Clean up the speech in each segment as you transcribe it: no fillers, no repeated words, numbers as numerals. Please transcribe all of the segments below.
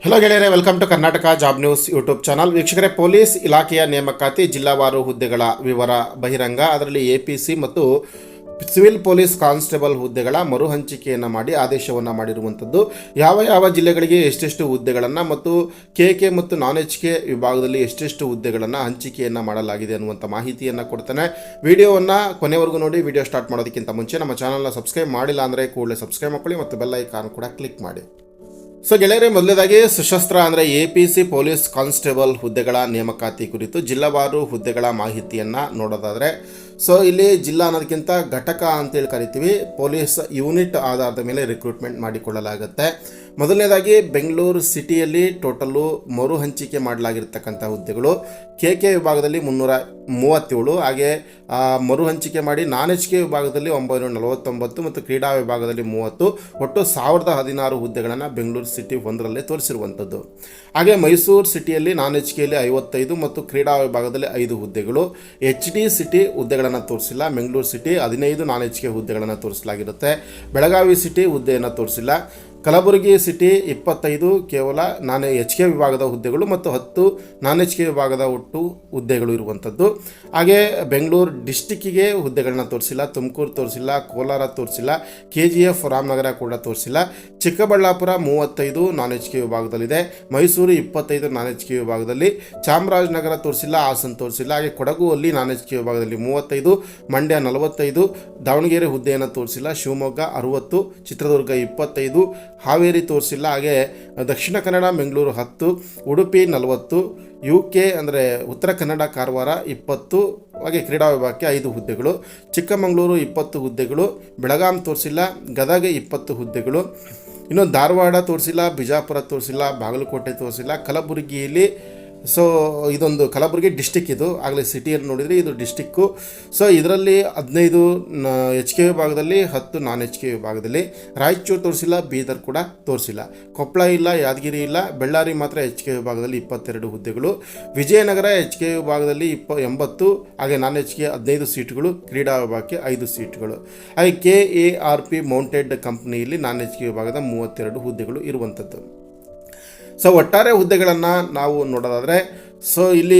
Hello ಗೆಳೆಯರೆ, welcome to Karnataka job news YouTube channel. ವೀಕ್ಷಕರೇ, police ಇಲಾಖೆಯ ನೇಮಕಾತಿ ಜಿಲ್ಲಾವಾರು ಹುದ್ದೆಗಳ ವಿವರ ಬಹಿರಂಗ. ಅದರಲ್ಲಿ APC ಮತ್ತು ಸಿವಿಲ್ ಪೊಲೀಸ್ ಕಾನ್ಸ್ಟೇಬಲ್ ಹುದ್ದೆಗಳ ಮರು ಹಂಚಿಕೆಯನ್ನು ಮಾಡಿ ಆದೇಶವನ್ನು ಮಾಡಿರುವಂಥದ್ದು. ಯಾವ ಜಿಲ್ಲೆಗಳಿಗೆ ಎಷ್ಟೆಷ್ಟು ಹುದ್ದೆಗಳನ್ನು ಮತ್ತು KK ಮತ್ತು non-HK ವಿಭಾಗದಲ್ಲಿ ಎಷ್ಟೆಷ್ಟು ಹುದ್ದೆಗಳನ್ನು ಹಂಚಿಕೆಯನ್ನು ಮಾಡಲಾಗಿದೆ ಅನ್ನುವಂಥ ಮಾಹಿತಿಯನ್ನು ಕೊಡ್ತಾನೆ. ವಿಡಿಯೋವನ್ನು ಕೊನೆವರೆಗೂ ನೋಡಿ. ವಿಡಿಯೋ ಸ್ಟಾರ್ಟ್ ಮಾಡೋದಕ್ಕಿಂತ ಮುಂಚೆ ನಮ್ಮ ಚಾನಲ್ನ ಸಬ್ಸ್ಕ್ರೈಬ್ ಮಾಡಿಲ್ಲ ಅಂದರೆ ಕೂಡಲೇ ಸಬ್ಸ್ಕ್ರೈಬ್ ಮಾಡ್ಕೊಳ್ಳಿ ಮತ್ತು ಬೆಲ್ ಐಕಾನ್ ಕೂಡ ಕ್ಲಿಕ್ ಮಾಡಿ. ಸೊ ಗೆಳೆಯರೆ, ಮೊದಲನೇದಾಗಿ ಸಶಸ್ತ್ರ ಅಂದರೆ APC ಪೊಲೀಸ್ ಕಾನ್ಸ್ಟೇಬಲ್ ಹುದ್ದೆಗಳ ನೇಮಕಾತಿ ಕುರಿತು ಜಿಲ್ಲಾವಾರು ಹುದ್ದೆಗಳ ಮಾಹಿತಿಯನ್ನು ನೋಡೋದಾದರೆ, ಸೊ ಇಲ್ಲಿ ಜಿಲ್ಲಾ ಅನ್ನೋದಕ್ಕಿಂತ ಘಟಕ ಅಂತೇಳಿ ಕರಿತೀವಿ. ಪೊಲೀಸ್ ಯೂನಿಟ್ ಆಧಾರದ ಮೇಲೆ ರಿಕ್ರೂಟ್ಮೆಂಟ್ ಮಾಡಿಕೊಳ್ಳಲಾಗುತ್ತೆ. ಮೊದಲನೇದಾಗಿ ಬೆಂಗಳೂರು ಸಿಟಿಯಲ್ಲಿ ಟೋಟಲ್ಲು ಮರು ಹಂಚಿಕೆ ಮಾಡಲಾಗಿರ್ತಕ್ಕಂಥ ಹುದ್ದೆಗಳು KK ವಿಭಾಗದಲ್ಲಿ 337, ಹಾಗೆ ಮರು ಹಂಚಿಕೆ ಮಾಡಿ non-HK ವಿಭಾಗದಲ್ಲಿ 949 ಮತ್ತು ಕ್ರೀಡಾ ವಿಭಾಗದಲ್ಲಿ 30, ಒಟ್ಟು 1016 ಹುದ್ದೆಗಳನ್ನು ಬೆಂಗಳೂರು ಸಿಟಿ 1ರಲ್ಲೇ ತೋರಿಸಿರುವಂಥದ್ದು. ಹಾಗೆ ಮೈಸೂರು ಸಿಟಿಯಲ್ಲಿ non-HKಯಲ್ಲಿ 55 ಮತ್ತು ಕ್ರೀಡಾ ವಿಭಾಗದಲ್ಲಿ 5 ಹುದ್ದೆಗಳು. HD ಸಿಟಿ ಹುದ್ದೆಗಳನ್ನು ತೋರಿಸಿಲ್ಲ. ಬೆಂಗಳೂರು ಸಿಟಿ 15 non-HK ಹುದ್ದೆಗಳನ್ನು ತೋರಿಸಲಾಗಿರುತ್ತೆ. ಬೆಳಗಾವಿ ಸಿಟಿ ಹುದ್ದೆಯನ್ನು ತೋರಿಸಿಲ್ಲ. ಕಲಬುರಗಿ ಸಿಟಿ 25 ಕೇವಲ HK ವಿಭಾಗದ ಹುದ್ದೆಗಳು ಮತ್ತು 10 non-HK ವಿಭಾಗದ ಒಟ್ಟು ಹುದ್ದೆಗಳು ಇರುವಂಥದ್ದು. ಹಾಗೆ ಬೆಂಗಳೂರು ಡಿಸ್ಟಿಕ್ಕಿಗೆ ಹುದ್ದೆಗಳನ್ನ ತೋರಿಸಿಲ್ಲ. ತುಮಕೂರು ತೋರಿಸಿಲ್ಲ, ಕೋಲಾರ ತೋರಿಸಿಲ್ಲ, KGF ರಾಮನಗರ ಕೂಡ ತೋರಿಸಿಲ್ಲ. ಚಿಕ್ಕಬಳ್ಳಾಪುರ 35 non-HK ವಿಭಾಗದಲ್ಲಿದೆ. ಮೈಸೂರು 25 non-HK ವಿಭಾಗದಲ್ಲಿ. ಚಾಮರಾಜನಗರ ತೋರಿಸಿಲ್ಲ, ಹಾಸನ ತೋರಿಸಿಲ್ಲ. ಹಾಗೆ ಕೊಡಗು ಅಲ್ಲಿ non-HK ವಿಭಾಗದಲ್ಲಿ 35, ಮಂಡ್ಯ 45, ದಾವಣಗೆರೆ ಹುದ್ದೆಯನ್ನು ತೋರಿಸಿಲ್ಲ. ಶಿವಮೊಗ್ಗ 60, ಚಿತ್ರದುರ್ಗ 25, ಹಾವೇರಿ ತೋರಿಸಿಲ್ಲ. ಹಾಗೆ ದಕ್ಷಿಣ ಕನ್ನಡ ಬೆಂಗಳೂರು 10, ಉಡುಪಿ 40, UK ಅಂದರೆ ಉತ್ತರ ಕನ್ನಡ ಕಾರವಾರ 20, ಹಾಗೆ ಕ್ರೀಡಾ ವಿಭಾಗಕ್ಕೆ 5 ಹುದ್ದೆಗಳು. ಚಿಕ್ಕಮಗಳೂರು 20 ಹುದ್ದೆಗಳು. ಬೆಳಗಾಂ ತೋರಿಸಿಲ್ಲ. ಗದಗ 20 ಹುದ್ದೆಗಳು. ಇನ್ನು ಧಾರವಾಡ ತೋರಿಸಿಲ್ಲ, ಬಿಜಾಪುರ ತೋರಿಸಿಲ್ಲ, ಬಾಗಲಕೋಟೆ ತೋರಿಸಿಲ್ಲ. ಕಲಬುರಗಿಯಲ್ಲಿ ಇದೊಂದು ಕಲಬುರಗಿ ಡಿಸ್ಟಿಕ್, ಇದು ಆಗಲೇ ಸಿಟಿಯಲ್ಲಿ ನೋಡಿದರೆ ಇದು ಡಿಸ್ಟಿಕ್ಕು. ಸೊ ಇದರಲ್ಲಿ 15 HK ವಿಭಾಗದಲ್ಲಿ, 10 non-HK ವಿಭಾಗದಲ್ಲಿ. ರಾಯಚೂರು ತೋರಿಸಿಲ್ಲ, ಬೀದರ್ ಕೂಡ ತೋರಿಸಿಲ್ಲ. ಕೊಪ್ಪಳ ಇಲ್ಲ, ಯಾದಗಿರಿ ಇಲ್ಲ. ಬಳ್ಳಾರಿ ಮಾತ್ರ HK ವಿಭಾಗದಲ್ಲಿ 22 ಹುದ್ದೆಗಳು. ವಿಜಯನಗರ HK ವಿಭಾಗದಲ್ಲಿ 80, ಹಾಗೆ non-HK 15 ಸೀಟುಗಳು. ಕ್ರೀಡಾ ವಿಭಾಗಕ್ಕೆ 5 ಸೀಟುಗಳು. ಹಾಗೆ KARP ಮೌಂಟೆಡ್ ಕಂಪ್ನಿಯಲ್ಲಿ non-HK ವಿಭಾಗದ 32 ಹುದ್ದೆಗಳು ಇರುವಂಥದ್ದು. ಸೊ ಒಟ್ಟಾರೆ ಹುದ್ದೆಗಳನ್ನು ನಾವು ನೋಡೋದಾದರೆ, ಸೊ ಇಲ್ಲಿ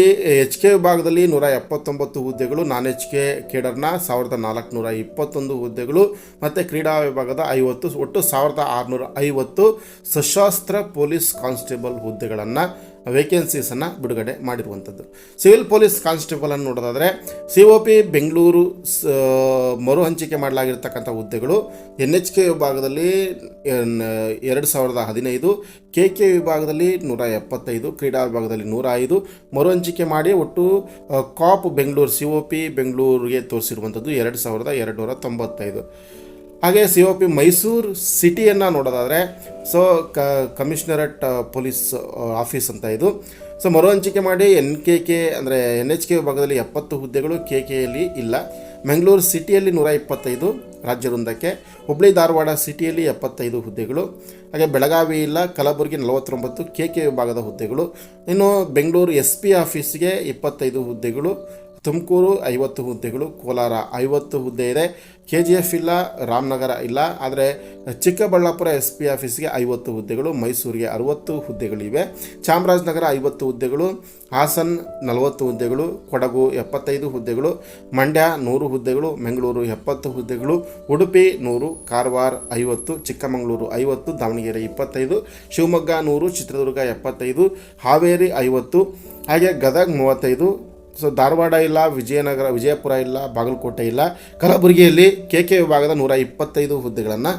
HK ವಿಭಾಗದಲ್ಲಿ 179 ಹುದ್ದೆಗಳು, non-HK ಕೇಡರ್ನ 1421 ಹುದ್ದೆಗಳು ಮತ್ತು ಕ್ರೀಡಾ ವಿಭಾಗದ 50, ಒಟ್ಟು 1650 ಸಶಸ್ತ್ರ ಪೊಲೀಸ್ ಕಾನ್ಸ್ಟೇಬಲ್ ಹುದ್ದೆಗಳನ್ನು ವೇಕೆನ್ಸೀಸನ್ನು ಬಿಡುಗಡೆ ಮಾಡಿರುವಂಥದ್ದು. ಸಿವಿಲ್ ಪೊಲೀಸ್ ಕಾನ್ಸ್ಟೇಬಲನ್ನು ನೋಡೋದಾದರೆ, COP ಬೆಂಗಳೂರು ಮರು ಹಂಚಿಕೆ ಮಾಡಲಾಗಿರ್ತಕ್ಕಂಥ ಹುದ್ದೆಗಳು NHK ವಿಭಾಗದಲ್ಲಿ 2015, KK ವಿಭಾಗದಲ್ಲಿ 175, ಕ್ರೀಡಾ ವಿಭಾಗದಲ್ಲಿ 105 ಮರು ಹಂಚಿಕೆ ಮಾಡಿ ಒಟ್ಟು ಕಾಪ್ ಬೆಂಗಳೂರು COP ಬೆಂಗಳೂರಿಗೆ ತೋರಿಸಿರುವಂಥದ್ದು 2295. ಹಾಗೆ COP ಮೈಸೂರು ಸಿಟಿಯನ್ನು ನೋಡೋದಾದರೆ, ಸೊ ಕಮಿಷನರೇಟ್ ಪೊಲೀಸ್ ಆಫೀಸ್ ಅಂತ ಇದು. ಸೊ ಮರು ಹಂಚಿಕೆ ಮಾಡಿ NKK ಅಂದರೆ NHK ವಿಭಾಗದಲ್ಲಿ 70 ಹುದ್ದೆಗಳು, KKಯಲ್ಲಿ ಇಲ್ಲ. ಬೆಂಗಳೂರು ಸಿಟಿಯಲ್ಲಿ 125 ರಾಜ್ಯ ವೃಂದಕ್ಕೆ. ಹುಬ್ಬಳ್ಳಿ ಧಾರವಾಡ ಸಿಟಿಯಲ್ಲಿ 75 ಹುದ್ದೆಗಳು. ಹಾಗೆ ಬೆಳಗಾವಿ ಇಲ್ಲ. ಕಲಬುರಗಿ 49 KK ವಿಭಾಗದ ಹುದ್ದೆಗಳು. ಇನ್ನು ಬೆಂಗಳೂರು SP ಆಫೀಸ್ಗೆ 25 ಹುದ್ದೆಗಳು. ತುಮಕೂರು 50 ಹುದ್ದೆಗಳು. ಕೋಲಾರ 50 ಹುದ್ದೆ ಇದೆ. KGF ಇಲ್ಲ, ರಾಮನಗರ ಇಲ್ಲ. ಆದರೆ ಚಿಕ್ಕಬಳ್ಳಾಪುರ SP ಆಫೀಸ್ಗೆ 50 ಹುದ್ದೆಗಳು. ಮೈಸೂರಿಗೆ 60 ಹುದ್ದೆಗಳಿವೆ. ಚಾಮರಾಜನಗರ 50 ಹುದ್ದೆಗಳು. ಹಾಸನ 40 ಹುದ್ದೆಗಳು. ಕೊಡಗು 75 ಹುದ್ದೆಗಳು. ಮಂಡ್ಯ 100 ಹುದ್ದೆಗಳು. ಬೆಂಗಳೂರು 70 ಹುದ್ದೆಗಳು. ಉಡುಪಿ 100, ಕಾರವಾರ 50, ಚಿಕ್ಕಮಗಳೂರು 50, ದಾವಣಗೆರೆ 25, ಶಿವಮೊಗ್ಗ 100, ಚಿತ್ರದುರ್ಗ 75, ಹಾವೇರಿ 50, ಹಾಗೆ ಗದಗ 35. ಸೊ ಧಾರವಾಡ ಇಲ್ಲ, ವಿಜಯಪುರ ಇಲ್ಲ, ಬಾಗಲಕೋಟೆ ಇಲ್ಲ. ಕಲಬುರಗಿಯಲ್ಲಿ KK ವಿಭಾಗದ 125 ಹುದ್ದೆಗಳನ್ನು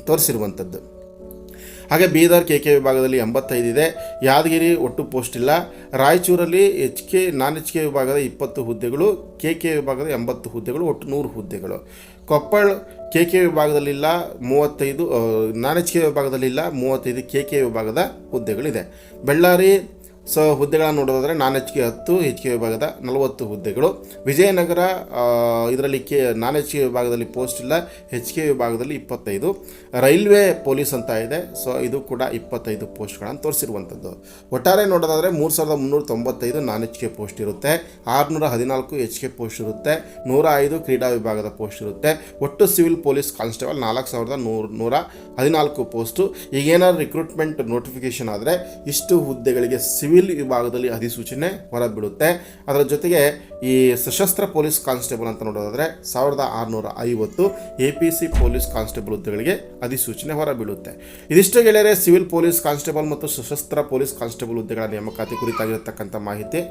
ತೋರಿಸಿರುವಂಥದ್ದು. ಹಾಗೆ ಬೀದರ್ KK ವಿಭಾಗದಲ್ಲಿ 85 ಇದೆ. ಯಾದಗಿರಿ ಒಟ್ಟು ಪೋಸ್ಟ್ ಇಲ್ಲ. ರಾಯಚೂರಲ್ಲಿ non-HK ವಿಭಾಗದ 20 ಹುದ್ದೆಗಳು, KK ವಿಭಾಗದ 80 ಹುದ್ದೆಗಳು, ಒಟ್ಟು 100 ಹುದ್ದೆಗಳು. ಕೊಪ್ಪಳ KK ವಿಭಾಗದಲ್ಲಿಲ್ಲ, 35 non-HK ವಿಭಾಗದಲ್ಲಿಲ್ಲ, 35 KK ವಿಭಾಗದ ಹುದ್ದೆಗಳಿದೆ. ಬಳ್ಳಾರಿ ಸೊ ಹುದ್ದೆಗಳನ್ನು ನೋಡೋದಾದರೆ ನಾನ್ ಎಚ್ ಕೆ 10, ಎಚ್ ಕೆ ವಿಭಾಗದ 40 ಹುದ್ದೆಗಳು. ವಿಜಯನಗರ ಇದರಲ್ಲಿ ನಾನ್ ಎಚ್ ಕೆ ವಿಭಾಗದಲ್ಲಿ ಪೋಸ್ಟ್ ಇಲ್ಲ, ಎಚ್ ಕೆ ವಿಭಾಗದಲ್ಲಿ 25. ರೈಲ್ವೆ ಪೊಲೀಸ್ ಅಂತ ಇದೆ, ಸೊ ಇದು ಕೂಡ 25 ಪೋಸ್ಟ್ಗಳನ್ನು ತೋರಿಸಿರುವಂಥದ್ದು. ಒಟ್ಟಾರೆ ನೋಡೋದಾದರೆ 3395 ನಾನ್ ಎಚ್ ಕೆ ಪೋಸ್ಟ್ ಇರುತ್ತೆ, 614 ಎಚ್ ಕೆ ಪೋಸ್ಟ್ ಇರುತ್ತೆ, 105 ಕ್ರೀಡಾ ವಿಭಾಗದ ಪೋಸ್ಟ್ ಇರುತ್ತೆ. ಒಟ್ಟು ಸಿವಿಲ್ ಪೊಲೀಸ್ ಕಾನ್ಸ್ಟೇಬಲ್ 4114 ಪೋಸ್ಟು. ಈಗೇನಾದ್ರು ರಿಕ್ರೂಟ್ಮೆಂಟ್ ನೋಟಿಫಿಕೇಶನ್ ಆದರೆ ಇಷ್ಟು ಹುದ್ದೆಗಳಿಗೆ ಸಿವಿಲ್ ವಿಭಾಗದಲ್ಲಿ ಅಧಿಸೂಚನೆ ಹೊರಬೀಳುತ್ತೆ. ಅದರ ಜೊತೆಗೆ ಈ ಸಶಸ್ತ್ರ ಪೊಲೀಸ್ ಕಾನ್ಸ್ಟೇಬಲ್ ಅಂತ ನೋಡೋದಾದರೆ 1650 APC ಪೊಲೀಸ್ ಕಾನ್ಸ್ಟೇಬಲ್ ಹುದ್ದೆಗಳಿಗೆ ಅಧಿಸೂಚನೆ ಹೊರಬೀಳುತ್ತೆ. ಇದಿಷ್ಟು ಗೆಳೆಯರೆ ಸಿವಿಲ್ ಪೊಲೀಸ್ ಕಾನ್ಸ್ಟೇಬಲ್ ಮತ್ತು ಸಶಸ್ತ್ರ ಪೊಲೀಸ್ ಕಾನ್ಸ್ಟೇಬಲ್ ಹುದ್ದೆಗಳ ನೇಮಕಾತಿ ಕುರಿತಾಗಿರತಕ್ಕಂಥ ಮಾಹಿತಿ.